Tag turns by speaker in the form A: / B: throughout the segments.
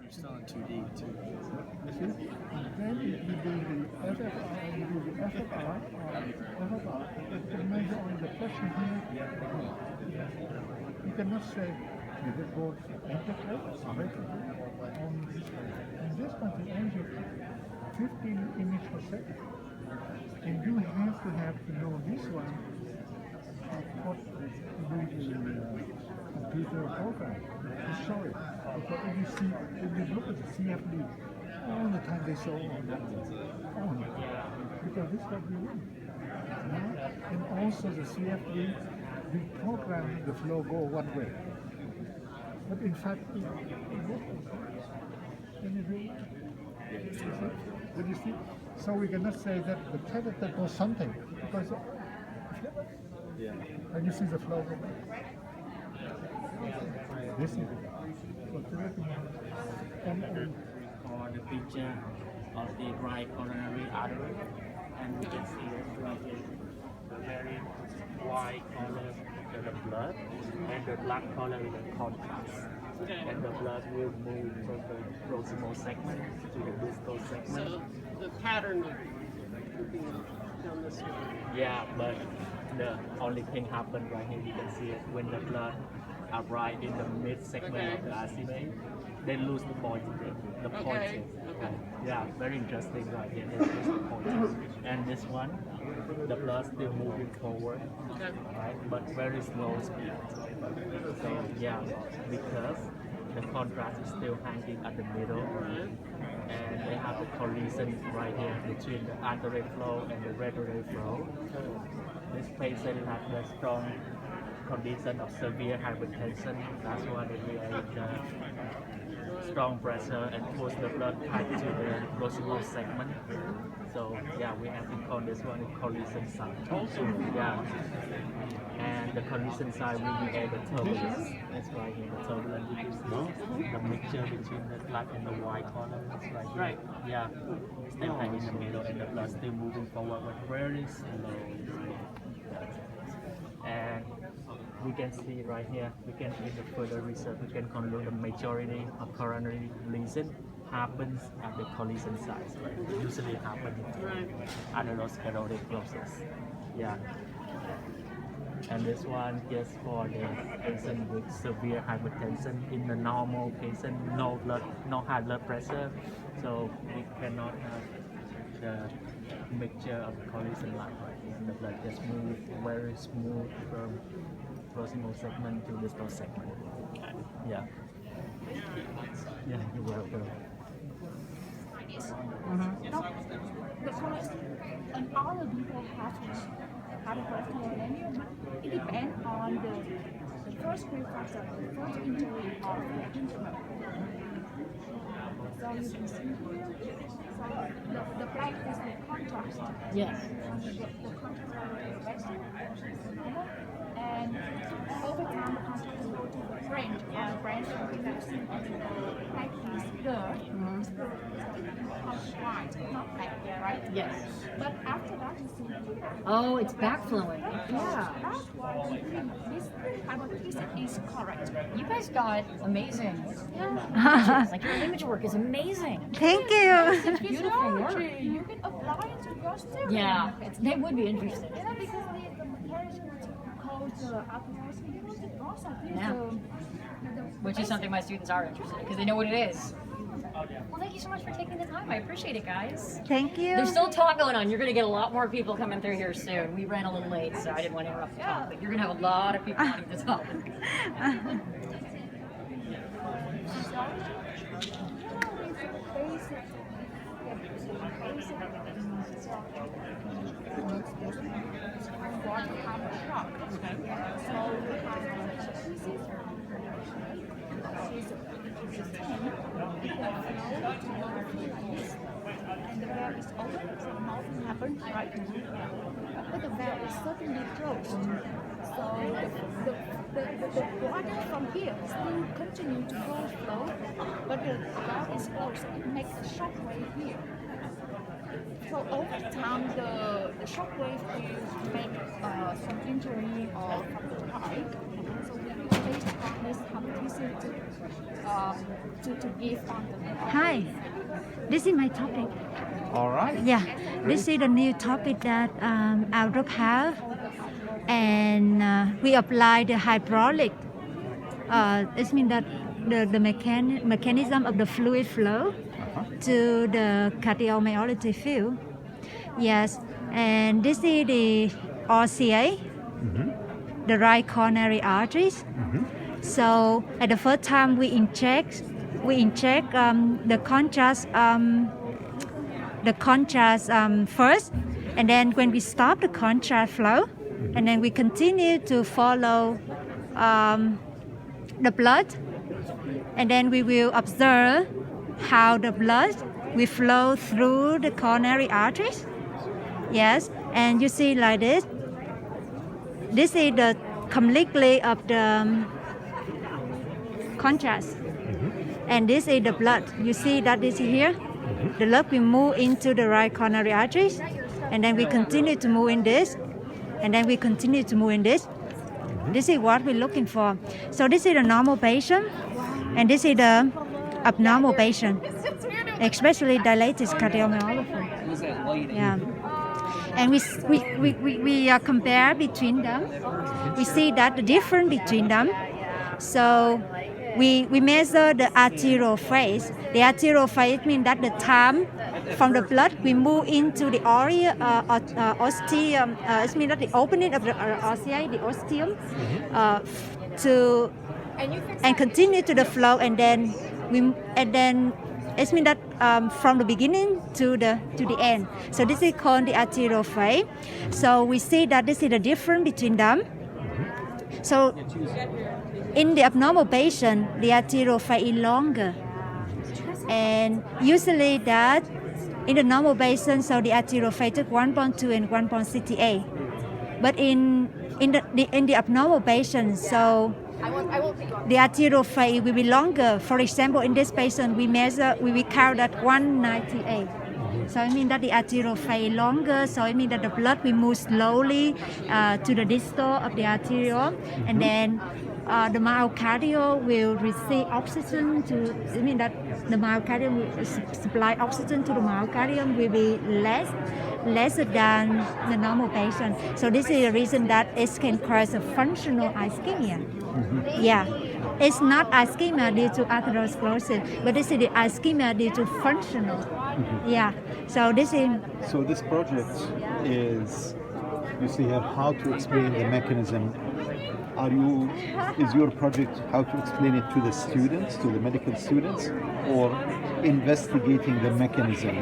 A: You're still in 2D too.
B: You see? And then if you do the FFR, you do the FFR, it can measure only the pressure here. You cannot say, did it go vertically or vertically? Only this way. And this one can measure 15 images per second. And you have to know this one what do the computer program to show it. Because if you see, if you look at the CFD, all the time they show on that one. Because this is what we want. And also the CFD, we program the flow go one way. But in fact, it works. Can you do it? But you see, so we cannot say that the catheter does something because and you see the flow. This is
C: for the picture of the right coronary artery, and we can see it right here, the very white color of the blood, and the black color is the contrast. And the blood will move from the proximal segment to the distal segment.
D: So the pattern of moving down this way.
C: Yeah, but the only thing happened right here, you can see it when the blood are right in the mid segment of the artery, they lose the pointing. The pointing.
D: Okay.
C: Yeah, very interesting right here. They lose the pointing. And this one, the blood still moving forward, right? But very slow speed. So yeah, because the contrast is still hanging at the middle, and they have the collision right here between the arterial flow and the radial flow. This patient has the strong condition of severe hypertension. That's why we are in the strong pressure and push the blood tight to the proximal segment. So yeah, we have to call this one a collision site. Yeah. And the collision site will be the turbulence. That's right here, the turbulence. You can see the mixture between the black and the white color. That's right here.
D: Right.
C: Yeah. Still hanging in the middle and the blood still moving forward but very slow. And we can see right here, we can in the further research, we can conclude the majority of coronary lesion happens at the collision site. Usually happens in atherosclerotic process. Yeah. And this one just for the patient with severe hypertension. In the normal patient, no high blood pressure, so we cannot have the mixture of collision line right here. The blood just moves very smooth from proximal segment to distal segment. Yeah. Yeah, you're welcome.
E: Because and all the people have hypertension. It depends on the first prefactor, the first injury of the instrument. So you can see here, so the black is the contrast.
F: Yes.
E: The contrast is the normal. And over time, the contrast will go to the brain. And the brain will be fixing on the black is blurred. It's white, not black, right?
F: Yes.
E: But after that, you see.
F: Oh, it's backflowing.
E: Yeah, that's why we think this hypothesis is correct.
F: You guys got amazing.
E: Yeah.
F: Like your image work is amazing.
G: Thank you.
E: It's
F: Beautiful work.
E: technology. You can apply it to your students.
F: Yeah, they would be interested.
E: Yeah, because the material called atherosclerotic process.
F: Yeah. Which is something my students are interested in because they know what it is. Well, thank you so much for taking the time. I appreciate it, guys.
G: Thank you.
F: There's still talk going on. You're going to get a lot more people coming through here soon. We ran a little late, so I didn't want to interrupt the talk, but you're going to have a lot of people wanting to talk.
E: And the valve is open, so nothing happens right now. But the valve is suddenly closed. So the water from here still continue to flow, but the valve is closed. It makes a shock wave here. So over time, the shock wave will make some injury or from the heart. So we will based on this hypothesis easy to give on the.
A: Hi, this is my topic.
G: All right.
A: Yeah, this is a new topic that our group have, and we apply the hydraulic. It means that the mechanism of the fluid flow to the cardiomyopathy field. Yes, and this is the RCA, the right coronary arteries. So at the first time we inject the contrast first, and then when we stop the contrast flow, and then we continue to follow the blood, and then we will observe how the blood will flow through the coronary arteries. Yes, and you see like this. This is the completely of the contrast, and this is the blood. You see that this here, the blood will move into the right coronary arteries, and then we continue to move in this, and then we continue to move in this. This is what we're looking for. So this is the normal patient, and this is the abnormal patient, especially dilated cardiomyopathy. Yeah. And we compare between them. We see that the difference between them. So we measure the arterial phase. The arterial phase means that the time from the blood we move into the ostium. It means that the opening of the RCA, the ostium, and continue to the flow, and then it means that from the beginning to the end. So this is called the arterial phase. So we see that this is the difference between them. So in the abnormal patient, the arterial phase is longer, and usually that in the normal patient, so the arterial phase is 1.2 and 1.68. But in the abnormal patient, so the arterial phase will be longer. For example, in this patient, we count at 198. So it means that the arterial phase is longer. So it means that the blood will move slowly to the distal of the arterial, and then the myocardial will receive oxygen to. It means that the myocardium will supply oxygen to the myocardium will be lesser than the normal patient. So this is the reason that it can cause a functional ischemia. Yeah, it's not ischemia due to atherosclerosis, but this is the ischemia due to functional. Yeah, so this is.
G: So this project is, you see here, how to explain the mechanism. Is your project how to explain it to the students, to the medical students, or investigating the mechanism?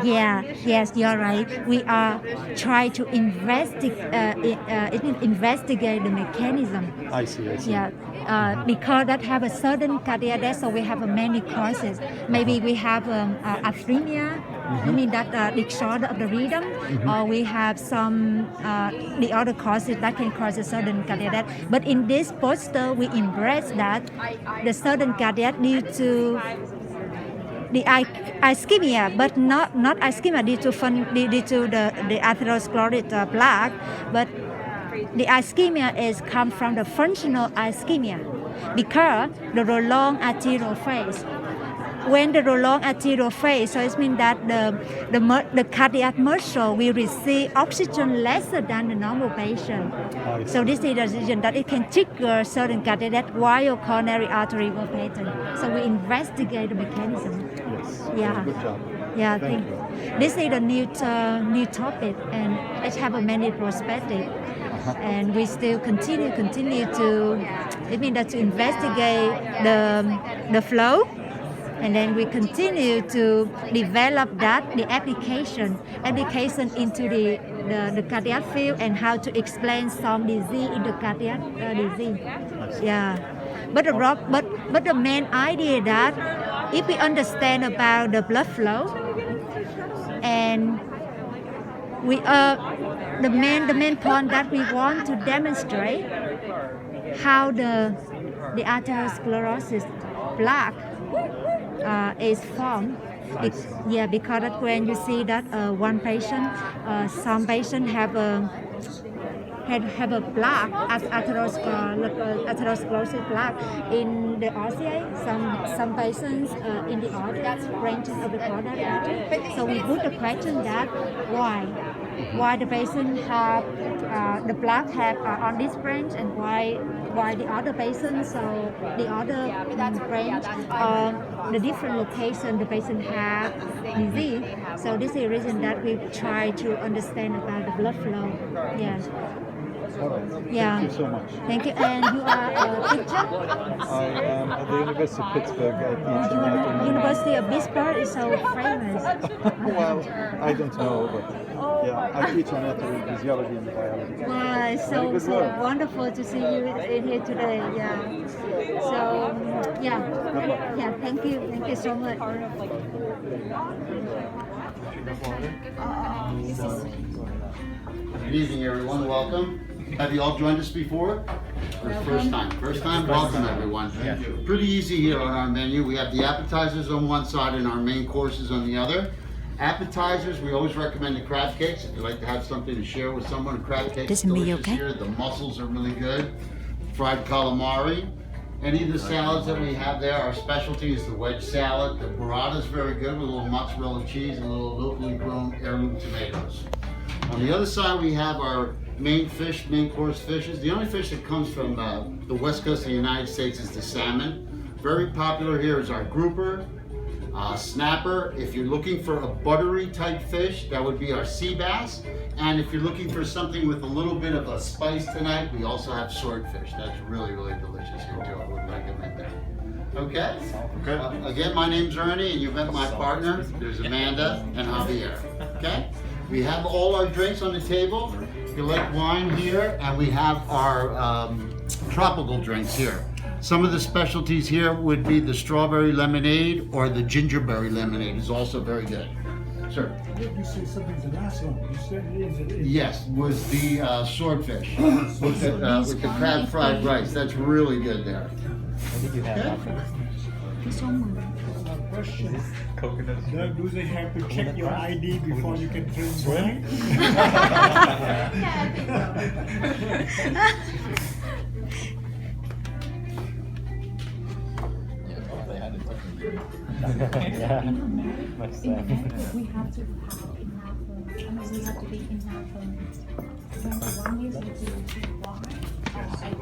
A: Yes, you're right. We are trying to investigate the mechanism.
G: I see.
A: Yeah, because that have a certain cardiac death, so we have many causes. Maybe we have arrhythmia. I mean that disorder of the rhythm, or we have some the other causes that can cause a sudden cardiac death. But in this poster, we embrace that the sudden cardiac due to the ischemia, but not ischemia due to the atherosclerotic plaque, but the ischemia is come from the functional ischemia because the prolonged arterial phase. When the prolonged arterial phase, so it means that the cardiac muscle will receive oxygen lesser than the normal patient. So this is the reason that it can trigger certain cardiac death while coronary artery will pattern. So we investigate the mechanism.
G: Yes.
A: Yeah.
G: Good job.
A: Yeah,
G: Thank you.
A: This is a new topic, and it have a many perspective, and we still continue to. It means that to investigate the flow. And then we continue to develop the application into the cardiac field, and how to explain some disease in the cardiac disease. Yeah, but the main idea that if we understand about the blood flow, and we the main point that we want to demonstrate how the atherosclerosis plaque is formed. Because that when you see that one patient, some patient have have a plaque as atherosclerosis plaque in the RCA. Some patients in the other branches of the cardiac artery. So we put the question that why the patient have the plaque have on this branch and why the other patients, so the other branch, the different location the patient have disease. So this is the reason that we try to understand about the blood flow. Yeah.
G: All right.
A: Yeah.
G: Thank you so much.
A: Thank you. And you are a teacher?
G: I am at the University of Pittsburgh. I teach anatomy.
A: University of Pittsburgh is so famous.
G: Well, I don't know, but yeah, I teach anatomy, physiology, and biology.
A: Wow, it's
G: Very
A: so,
G: good
A: so
G: work.
A: wonderful to see you in here today. Yeah. So yeah, yeah. Thank you so much.
H: Good evening, everyone. Welcome. Have you all joined us before? Or first time? First time? Welcome, everyone. Pretty easy here on our menu. We have the appetizers on one side and our main courses on the other. Appetizers, we always recommend the crab cakes. If you'd like to have something to share with someone, a crab cake is delicious here. The mussels are really good. Fried calamari. Any of the salads that we have there, our specialty is the wedge salad. The burrata is very good with a little mozzarella cheese and a little locally grown heirloom tomatoes. On the other side, we have our main course fishes. The only fish that comes from the west coast of the United States is the salmon. Very popular here is our grouper, snapper. If you're looking for a buttery type fish, that would be our sea bass. And if you're looking for something with a little bit of a spice tonight, we also have swordfish. That's really, really delicious here too. I would recommend that. Okay? Again, my name's Ernie, and you've met my partner. There's Amanda and Javier. Okay? We have all our drinks on the table. You like wine here, and we have our tropical drinks here. Some of the specialties here would be the strawberry lemonade or the gingerberry lemonade is also very good. Sir?
B: You say something the last one. You said it is.
H: Yes, was the swordfish with the crab fried rice. That's really good there.
B: Question. Do they have to check your ID before you can drink wine?
C: Yeah, much
E: We have to have enough, we have to be enough 21 years to walk. I tell you,